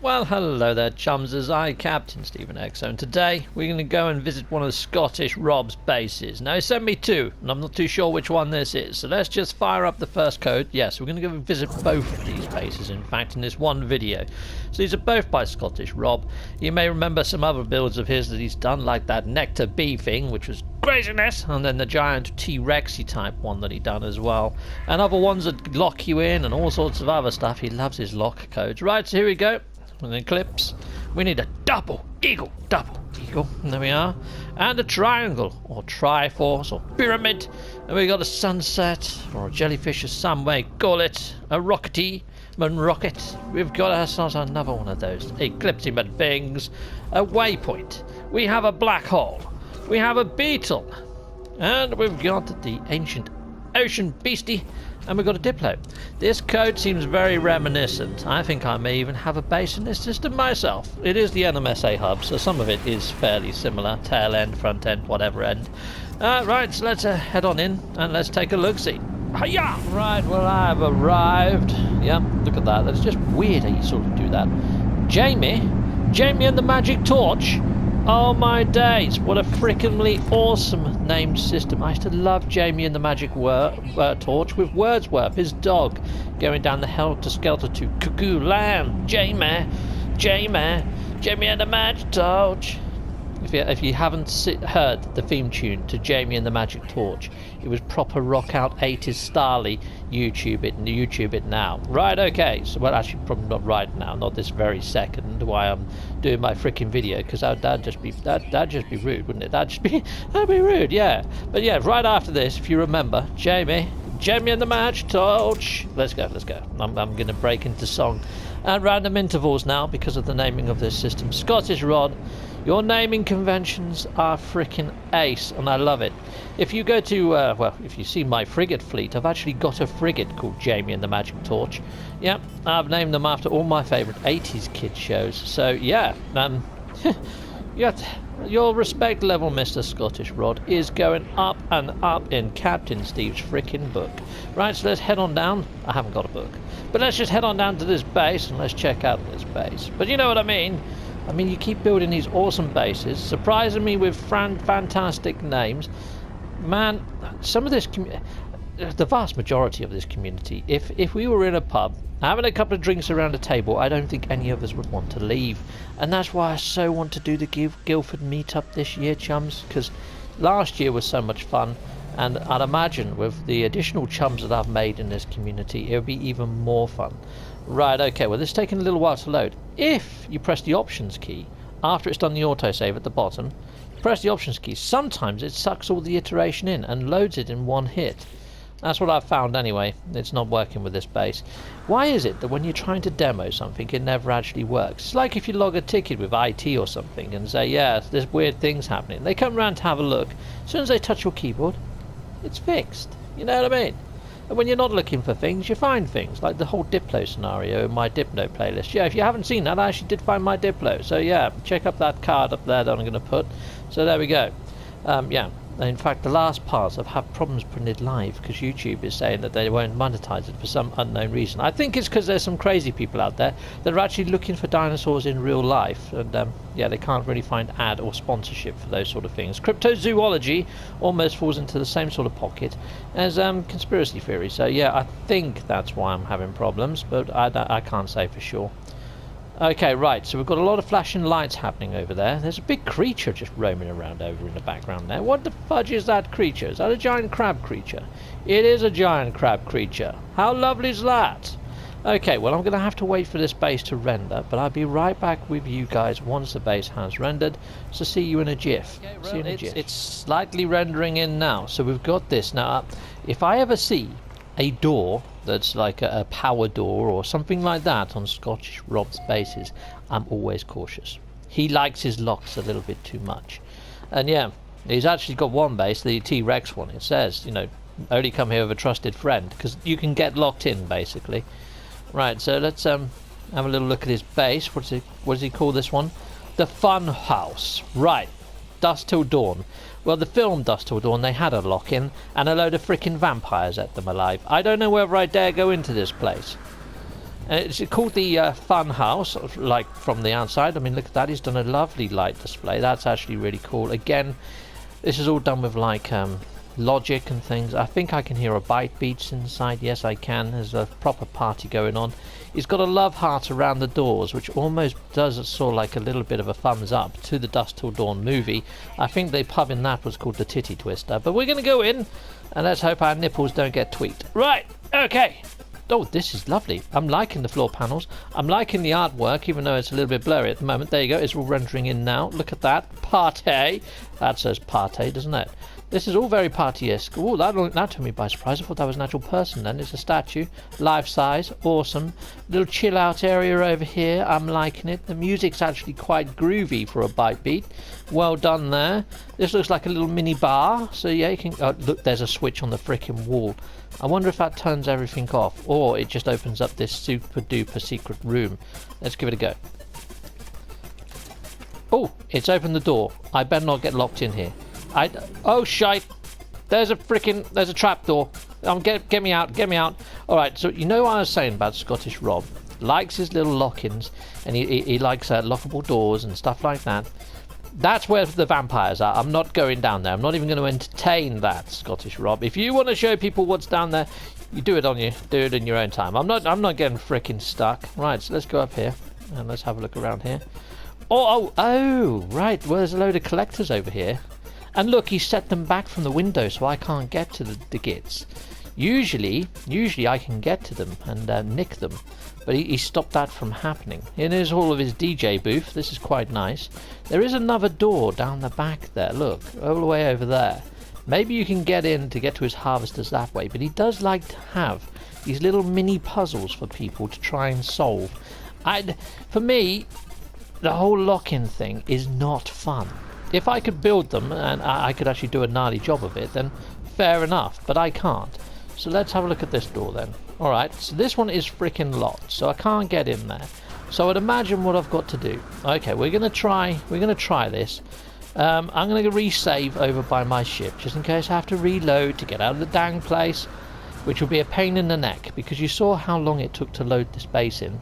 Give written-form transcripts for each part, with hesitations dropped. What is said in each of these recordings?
Well, hello there, chums. As I, Captain Stephen X, and today we're going to go and visit one of Scottish Rob's bases. Now, he sent me two, and I'm not too sure which one this is, so let's just fire up the first code. Yes, we're going to go and visit both of these bases, in fact, in this one video. So these are both by Scottish Rob. You may remember some other builds of his that he's done, like that Nectar Bee thing, which was craziness, and then the giant T-Rexy type one that he done as well, and other ones that lock you in, and all sorts of other stuff. He loves his lock codes. Right, so here we go. And then clips. We need a double eagle, and there we are, and a triangle, or triforce, or pyramid, and we got a sunset, or a jellyfish, as some may call it, a rockety, rocket. We've got ourselves another one of those eclipsing things, a waypoint. We have a black hole. We have a beetle, and we've got the ancient ocean beastie, and we've got a Diplo. This code seems very reminiscent. I think I may even have a base in this system myself. It is the NMSA hub, so some of it is fairly similar. Tail end, front end, whatever end. Right, so let's head on in and let's take a look-see. Hiya! Right, well, I've arrived. Yeah, look at that. That's just weird how you sort of do that. Jamie and the magic torch. Oh my days, what a frickin'ly awesome named system. I used to love Jamie and the Magic Torch with Wordsworth, his dog, going down the helter-skelter to Cuckoo Land. Jamie and the Magic Torch. If you haven't heard the theme tune to Jamie and the Magic Torch, it was proper rock out 80s style-y. YouTube it now. Right, okay, so well, actually probably not right now, not this very second while I'm doing my freaking video, because that'd just be rude, wouldn't it? That'd be rude, yeah. But yeah, right after this, if you remember, Jamie and the Magic Torch. Let's go. I'm going to break into song at random intervals now because of the naming of this system. Scottish Rod, your naming conventions are freaking ace, and I love it. If you go to, well, if you see my frigate fleet, I've actually got a frigate called Jamie and the Magic Torch. Yeah, I've named them after all my favourite 80s kid shows. So, yeah, your respect level, Mr. Scottish Rod, is going up and up in Captain Steve's freaking book. Right, so let's head on down. I haven't got a book. But let's just head on down to this base and let's check out this base. But you know what I mean? I mean, you keep building these awesome bases, surprising me with fantastic names. Man, some of this, the vast majority of this community, if we were in a pub, having a couple of drinks around a table, I don't think any of us would want to leave. And that's why I so want to do the Guildford meetup this year, chums, because last year was so much fun. And I'd imagine with the additional chums that I've made in this community, it would be even more fun. Right, okay, well, this is taking a little while to load. If you press the options key, after it's done the autosave at the bottom, press the options key. Sometimes it sucks all the iteration in and loads it in one hit. That's what I've found anyway. It's not working with this base. Why is it that when you're trying to demo something, it never actually works? It's like if you log a ticket with IT or something and say, yeah, there's weird things happening. They come around to have a look. As soon as they touch your keyboard, it's fixed. You know what I mean? And when you're not looking for things, you find things, like the whole Diplo scenario in my Diplo playlist. Yeah, if you haven't seen that, I actually did find my Diplo. So yeah, check up that card up there that I'm going to put. So there we go. Yeah, and in fact, the last parts I've had problems putting it live because YouTube is saying that they won't monetize it for some unknown reason. I think it's because there's some crazy people out there that are actually looking for dinosaurs in real life, and yeah, they can't really find ad or sponsorship for those sort of things. Cryptozoology almost falls into the same sort of pocket as conspiracy theory. So yeah, I think that's why I'm having problems, but I can't say for sure. Okay, right, so we've got a lot of flashing lights happening over there. There's a big creature just roaming around over in the background there. What the fudge is that creature? Is that a giant crab creature? It is a giant crab creature. How lovely is that? Okay, well, I'm going to have to wait for this base to render, but I'll be right back with you guys once the base has rendered. So see you in a jiff. Okay, see you in a jiff. It's slightly rendering in now, so we've got this. Now, if I ever see a door that's like a power door or something like that on Scottish Rob's bases, I'm always cautious. He likes his locks a little bit too much. And yeah, he's actually got one base, the T-Rex one. It says, you know, only come here with a trusted friend, because you can get locked in basically. Right, so let's have a little look at his base. What does he call this one? The funhouse. Right, Dusk Till Dawn. Well, the film Dusk Till Dawn, they had a lock-in and a load of frickin' vampires at them alive. I don't know whether I dare go into this place. It's called the funhouse, like from the outside. I mean, look at that. He's done a lovely light display. That's actually really cool. Again, this is all done with like logic and things. I think I can hear a bite beats inside. Yes, I can. There's a proper party going on. He's got a love heart around the doors, which almost does sort of like a little bit of a thumbs up to the Dusk Till Dawn movie. I think the pub in that was called the Titty Twister. But we're going to go in, and let's hope our nipples don't get tweaked. Right, okay. Oh, this is lovely. I'm liking the floor panels. I'm liking the artwork, even though it's a little bit blurry at the moment. There you go. It's all rendering in now. Look at that. Party. That says party, doesn't it? This is all very party-esque. Oh, that took me by surprise. I thought that was an actual person then. It's a statue. Life size. Awesome. Little chill-out area over here. I'm liking it. The music's actually quite groovy for a bite beat. Well done there. This looks like a little mini bar. So yeah, you can... Oh, look, there's a switch on the frickin' wall. I wonder if that turns everything off, or it just opens up this super-duper secret room. Let's give it a go. Oh, it's opened the door. I better not get locked in here. Oh shite! There's a trapdoor. Get me out! Get me out! All right. So you know what I was saying about Scottish Rob? Likes his little lock-ins, and he likes lockable doors and stuff like that. That's where the vampires are. I'm not going down there. I'm not even going to entertain that, Scottish Rob. If you want to show people what's down there, you do it in your own time. I'm not getting frickin' stuck. Right, so let's go up here and let's have a look around here. Oh, right. Well, there's a load of collectors over here. And look, he set them back from the window so I can't get to the gits. Usually I can get to them and nick them, but he stopped that from happening. Here's all of his DJ booth. This is quite nice. There is another door down the back there. Look, all the way over there. Maybe you can get in to get to his harvesters that way, but he does like to have these little mini puzzles for people to try and solve. For me, the whole lock-in thing is not fun. If I could build them and I could actually do a gnarly job of it, then fair enough, but I can't. So let's have a look at this door then. Alright, so this one is freaking locked, so I can't get in there. So I'd imagine what I've got to do. Okay, we're gonna try this. I'm gonna resave over by my ship, just in case I have to reload to get out of the dang place, which will be a pain in the neck, because you saw how long it took to load this base in.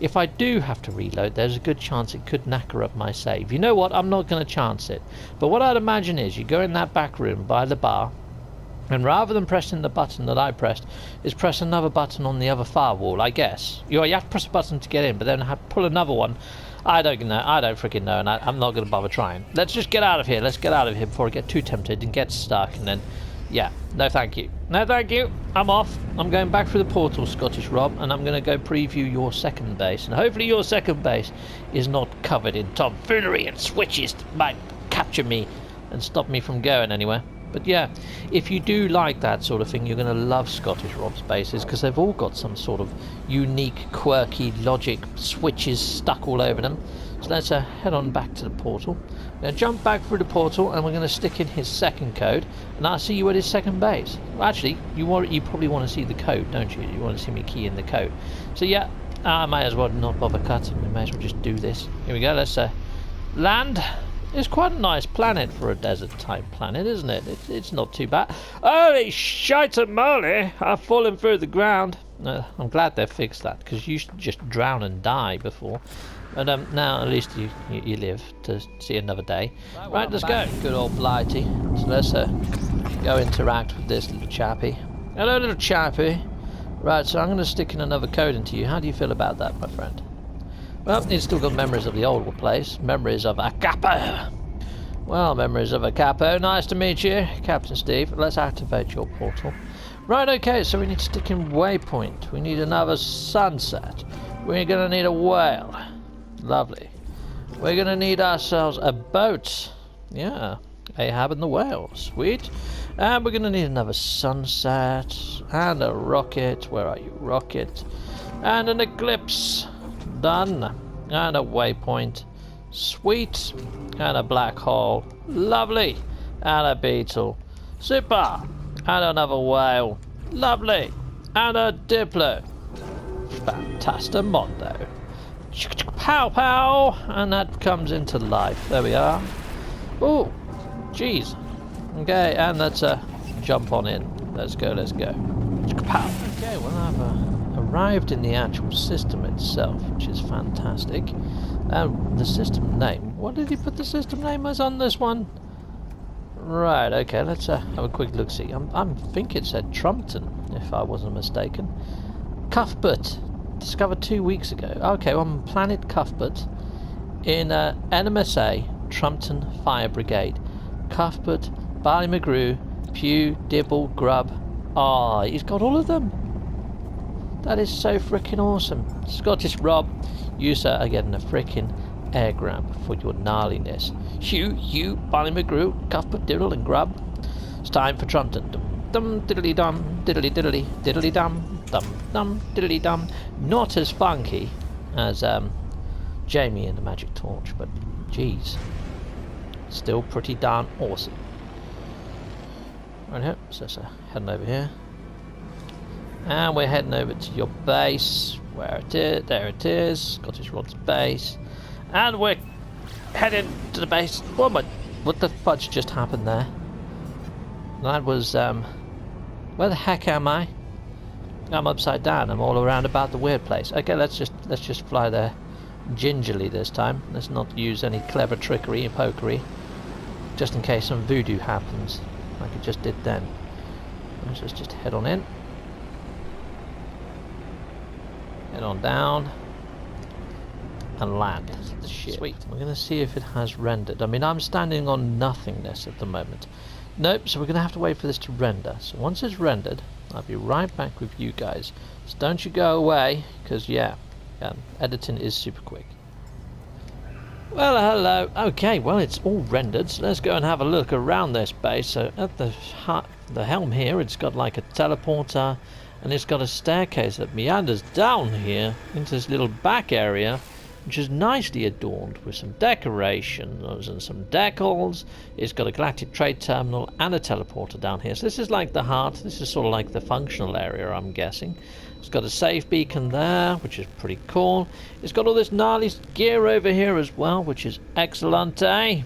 If I do have to reload, there's a good chance it could knacker up my save. You know what? I'm not going to chance it. But what I'd imagine is you go in that back room by the bar, and rather than pressing the button that I pressed, is press another button on the other far wall, I guess. You have to press a button to get in, but then pull another one. I don't know. I don't freaking know, and I'm not going to bother trying. Let's just get out of here. Let's get out of here before I get too tempted and get stuck, and then... Yeah, no thank you. No thank you. I'm off. I'm going back through the portal, Scottish Rob, and I'm going to go preview your second base. And hopefully your second base is not covered in tomfoolery and switches that might capture me and stop me from going anywhere. But yeah, if you do like that sort of thing, you're going to love Scottish Rob's bases, because they've all got some sort of unique, quirky logic switches stuck all over them. So let's head on back to the portal. We're going to jump back through the portal, and we're going to stick in his second code, and I'll see you at his second base. Well, actually, you probably want to see the code, don't you? You want to see me key in the code. So yeah, I might as well not bother cutting. We may as well just do this. Here we go. Let's land. It's quite a nice planet for a desert-type planet, isn't it? It's not too bad. Holy shite moly! I've fallen through the ground. I'm glad they fixed that, because you used to just drown and die before. But now at least you live to see another day. Right, let's go. Good old Blighty. So let's go interact with this little chappy. Hello, little chappy. Right, so I'm going to stick in another code into you. How do you feel about that, my friend? Well, he's still got memories of the old place. Memories of a capo. Well, memories of a capo. Nice to meet you, Captain Steve. Let's activate your portal. Right, okay, so we need to stick in waypoint. We need another sunset. We're going to need a whale. Lovely. We're going to need ourselves a boat. Yeah, Ahab and the whale. Sweet. And we're going to need another sunset. And a rocket. Where are you? Rocket. And an eclipse. Done. And a waypoint. Sweet. And a black hole. Lovely. And a beetle. Super. And another whale. Lovely. And a diplo. Fantastamondo. Pow pow. And that comes into life. There we are. Oh, jeez. Okay, and let's jump on in. Let's go, let's go. Pow. Okay, we'll have a arrived in the actual system itself, which is fantastic. The system name. What did he put the system name as on this one? Right, okay, let's have a quick look-see. I think it said Trumpton, if I wasn't mistaken. Cuthbert, discovered 2 weeks ago. Okay, on planet Cuthbert, in NMSA, Trumpton Fire Brigade. Cuthbert, Ballymagrew, Pew, Dibble, Grub. Ah, he's got all of them. That is so freaking awesome. Scottish Rob, you sir are getting a freaking air grab for your gnarliness. Hugh, Ballymagrew, Cuthbert, Diddle and Grub. It's time for Trumpton. Dum diddly dum, diddly diddly, diddly dum, dum diddly dum. Not as funky as Jamie and the Magic Torch, but geez, still pretty darn awesome. Right here, so heading over here. And we're heading over to your base, where it is, there it is, Scottish Rod's base. And we're heading to the base. What the fudge just happened there? That was, where the heck am I? I'm upside down, I'm all around about the weird place. Okay, let's just fly there gingerly this time. Let's not use any clever trickery and pokery, just in case some voodoo happens, like it just did then. Let's just head on in. Head on down and land. Shit. Sweet. We're going to see if it has rendered. I mean, I'm standing on nothingness at the moment. Nope, so we're going to have to wait for this to render. So once it's rendered, I'll be right back with you guys. So don't you go away, because yeah, editing is super quick. Well, hello. Okay, well, it's all rendered, so let's go and have a look around this base. So at the helm here, it's got like a teleporter, and it's got a staircase that meanders down here into this little back area, which is nicely adorned with some decorations and some decals. It's got a galactic trade terminal and a teleporter down here. So this is like the heart. This is sort of like the functional area, I'm guessing. It's got a save beacon there, which is pretty cool. It's got all this gnarly gear over here as well, which is excellent, eh?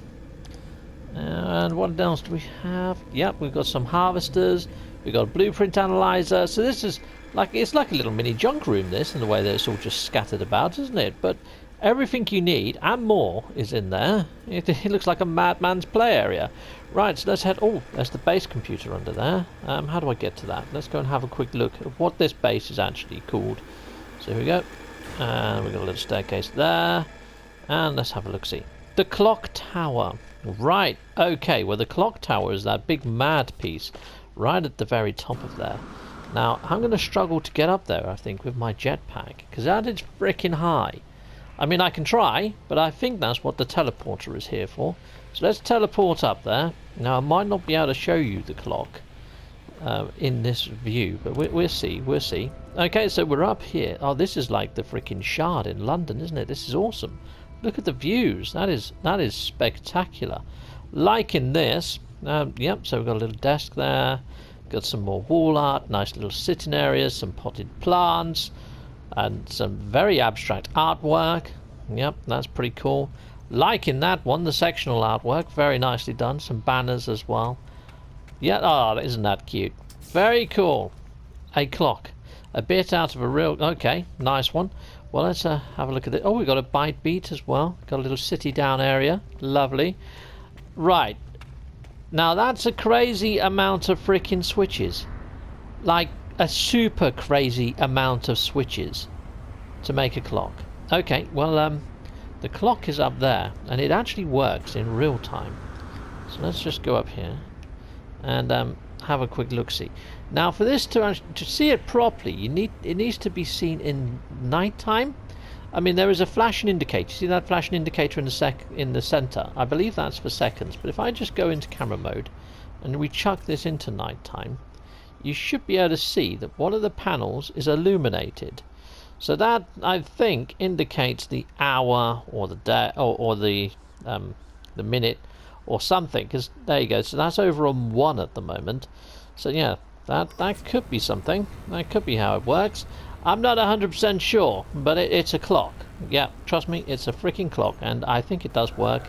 And what else do we have? Yep, we've got some harvesters. We've got a blueprint analyzer. So this is like, it's like a little mini junk room, this, in the way that it's all just scattered about, isn't it? But everything you need and more is in there. It looks like a madman's play area. Right, so let's head. Oh, there's the base computer under there. How do I get to that? Let's go and have a quick look at what this base is actually called. So here we go. And we've got a little staircase there. And let's have a look-see. The clock tower. Right, okay. Well, the clock tower is that big mad piece right at the very top of there. Now, I'm going to struggle to get up there, I think, with my jetpack, because that is freaking high. I mean, I can try, but I think that's what the teleporter is here for. So let's teleport up there. Now, I might not be able to show you the clock in this view, but we'll see, we'll see. Okay, so we're up here. Oh, this is like the freaking Shard in London, isn't it? This is awesome. Look at the views. That is spectacular. Liking this. Yep, so we've got a little desk there. Got some more wall art, nice little sitting areas, some potted plants, and some very abstract artwork. Yep, that's pretty cool. Liking that one, the sectional artwork, very nicely done. Some banners as well. Yeah, oh, isn't that cute? Very cool. A clock. A bit out of a real... Okay, nice one. Well, let's have a look at it. Oh, we've got a bite beat as well. Got a little city down area. Lovely. Right. Now, that's a crazy amount of freaking switches. Like, a super crazy amount of switches to make a clock. Okay, well, the clock is up there, and it actually works in real time. So let's just go up here and have a quick look-see. Now, for this to see it properly, it needs to be seen in night time. I mean, there is a flashing indicator. See that flashing indicator in the center? I believe that's for seconds. But if I just go into camera mode and we chuck this into night time, you should be able to see that one of the panels is illuminated. So that, I think, indicates the hour or the day or the minute or something. Because there you go. So that's over on 1 at the moment. So yeah, that could be something. That could be how it works. I'm not 100% sure, but it's a clock. Yeah, trust me, it's a freaking clock, and I think it does work.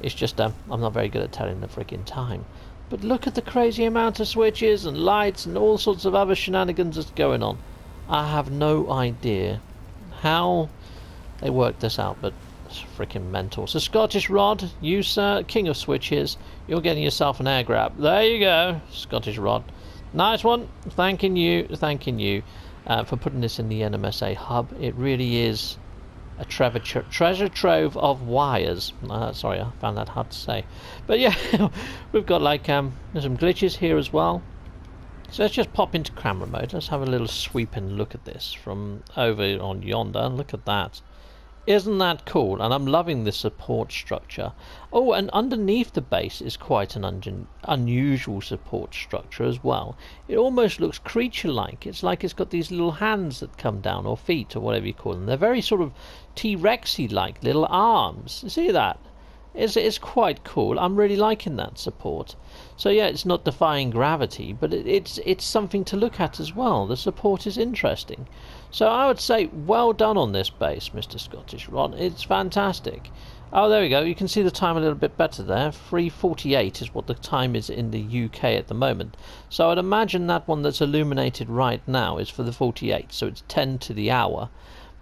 It's just I'm not very good at telling the freaking time. But look at the crazy amount of switches and lights and all sorts of other shenanigans that's going on. I have no idea how they worked this out, but it's freaking mental. So Scottish Rod, you sir, king of switches, you're getting yourself an air grab. There you go, Scottish Rod. Nice one. Thanking you for putting this in the NMSA hub. It really is a treasure trove of wires. Sorry, I found that hard to say. But yeah, we've got like there's some glitches here as well. So let's just pop into camera mode. Let's have a little sweep and look at this from over on yonder. Look at that. Isn't that cool? And I'm loving the support structure. Oh, and underneath the base is quite an unusual support structure as well. It almost looks creature-like. It's like it's got these little hands that come down, or feet, or whatever you call them. They're very sort of T-Rexy-like little arms. You see that? It's quite cool. I'm really liking that support. So yeah, it's not defying gravity, but it's something to look at as well. The support is interesting. So I would say well done on this base, Mr. Scottish Rod. It's fantastic. Oh, there we go. You can see the time a little bit better there. 3:48 is what the time is in the UK at the moment. So I'd imagine that one that's illuminated right now is for the 48. So it's 10 to the hour.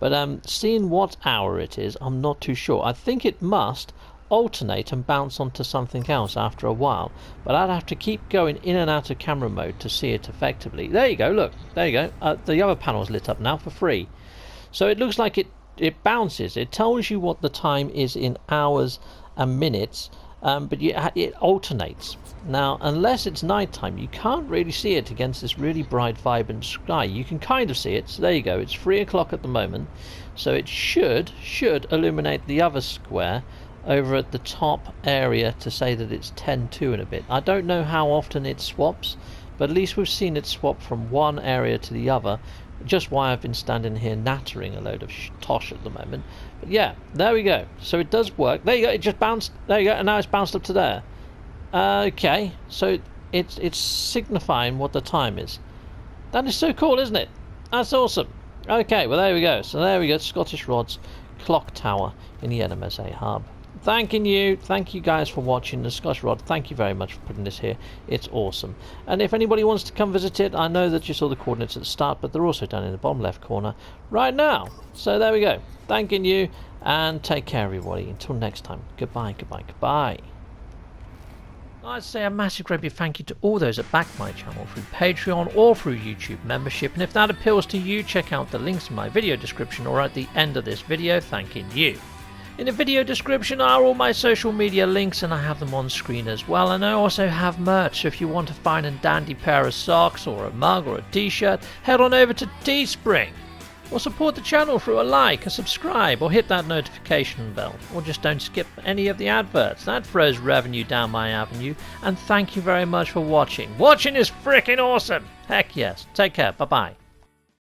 But seeing what hour it is, I'm not too sure. I think it must alternate and bounce onto something else after a while, but I'd have to keep going in and out of camera mode to see it effectively. There you go, look, there you go. The other panel's lit up now for free. So it looks like it bounces. It tells you what the time is in hours and minutes, but it alternates. Now, unless it's nighttime, you can't really see it against this really bright, vibrant sky. You can kind of see it. So there you go. It's 3 o'clock at the moment, so it should illuminate the other square over at the top area to say that it's 10:2 and a bit. I don't know how often it swaps, but at least we've seen it swap from one area to the other, just why I've been standing here nattering a load of tosh at the moment. But yeah, there we go. So it does work. There you go, it just bounced. There you go, and now it's bounced up to there. Okay, so it's signifying what the time is. That is so cool, isn't it? That's awesome. Okay, well there we go. So there we go, Scottish Rod's clock tower in the NMSA hub. Thank you guys for watching. The Scottish Rod, thank you very much for putting this here. It's awesome. And if anybody wants to come visit it, I know that you saw the coordinates at the start, but they're also down in the bottom left corner right now. So there we go. Thanking you, and take care, everybody. Until next time, goodbye, goodbye, goodbye. I'd say a massive great big thank you to all those that back my channel through Patreon or through YouTube membership, and if that appeals to you, check out the links in my video description or at the end of this video, thanking you. In the video description are all my social media links, and I have them on screen as well, and I also have merch, so if you want a fine and dandy pair of socks or a mug or a t-shirt, head on over to Teespring. Or support the channel through a like, a subscribe, or hit that notification bell, or just don't skip any of the adverts. That throws revenue down my avenue, and thank you very much for watching. Watching is freaking awesome! Heck yes. Take care. Bye-bye.